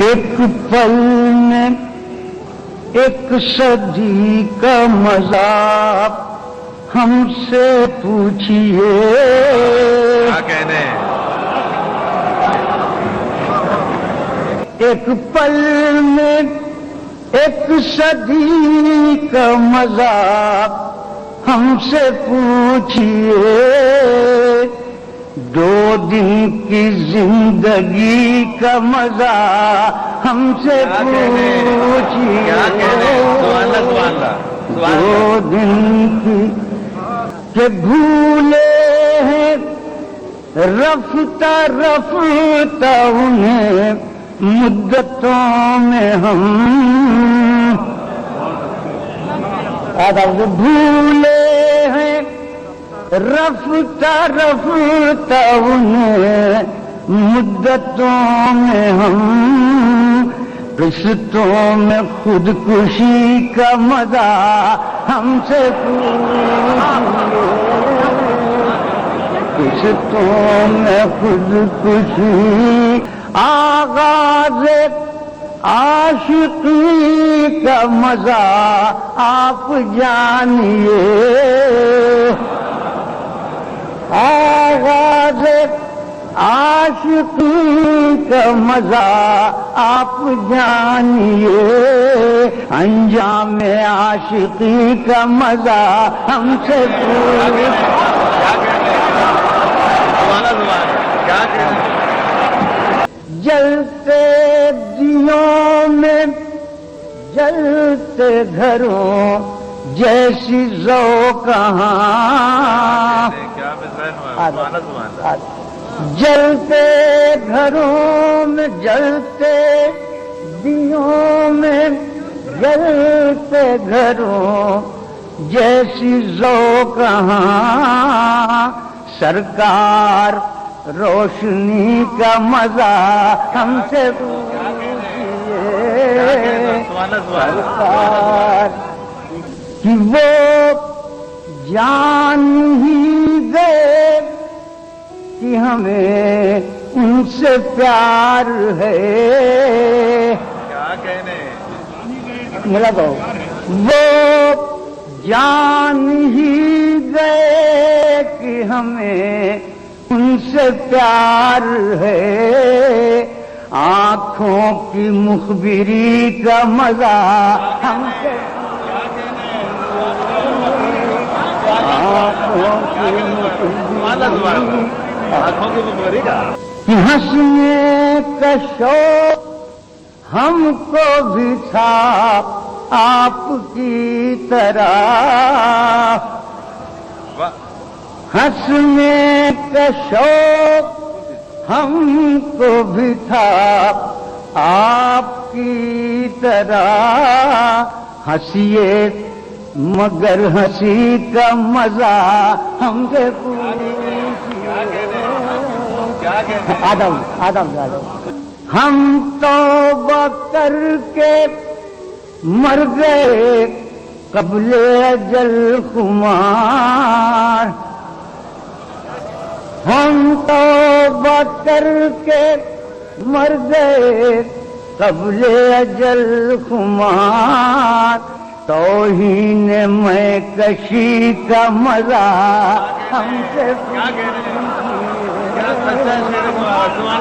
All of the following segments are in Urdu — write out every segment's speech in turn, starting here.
ایک پل میں ایک صدی کا مذاق ہم سے پوچھئے، کیا کہنے ایک پل میں ایک صدی کا مذاق ہم سے پوچھئے، 2 دن کی زندگی کا مزہ ہم سے پوچھئے، 2 دن کی کہ بھولے ہیں رفتہ رفتہ انہیں مدتوں میں ہم، بھولے ہیں رفتہ رفتہ انہیں مدتوں میں ہم، رشتوں میں خودکشی کا مزہ ہم سے پوچھئے، رشتوں میں خودکشی، آغاز عاشقی کا مزہ آپ جانیے، آغاز عاشقی کا مزہ آپ جانیے، انجام عاشقی کا مزہ ہم سے جلتے دیوں میں جلتے گھروں جیسی ذوق کہاں، جلتے گھروں میں جلتے دیوں میں جلتے گھروں جیسی ذوق کہاں، سرکار روشنی کا مزہ ہم سے پوچھئے، سرکار کہ وہ جان ہی گئے کہ ہمیں ان سے پیار ہے، کیا کہنے ملا تو وہ جان ہی گئے کہ ہمیں ان سے پیار ہے، آنکھوں کی مخبری کا مزہ ہم سے، آنکھوں کی مخبری کا ہنسنے کا شوق ہم کو بھی تھا آپ کی طرح، ہنسنے کا شوق ہم کو بھی تھا آپ کی طرح، ہنسیے مگر ہنسی کا مزہ ہم سے پوچھئے، آدم ہم توبہ کر کے مر گئے قبل اجل خمار، ہم توبہ کر کے مر گئے قبل اجل خمار، توہین میں کشی کا مزہ ہم سے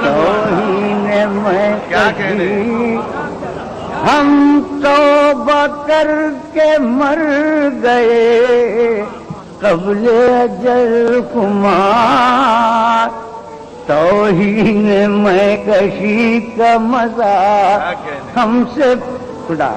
توہین میں کشی، ہم توبہ کر کے مر گئے قبل اجل خمار، توہین میں کشی کا مزہ ہم سے خدا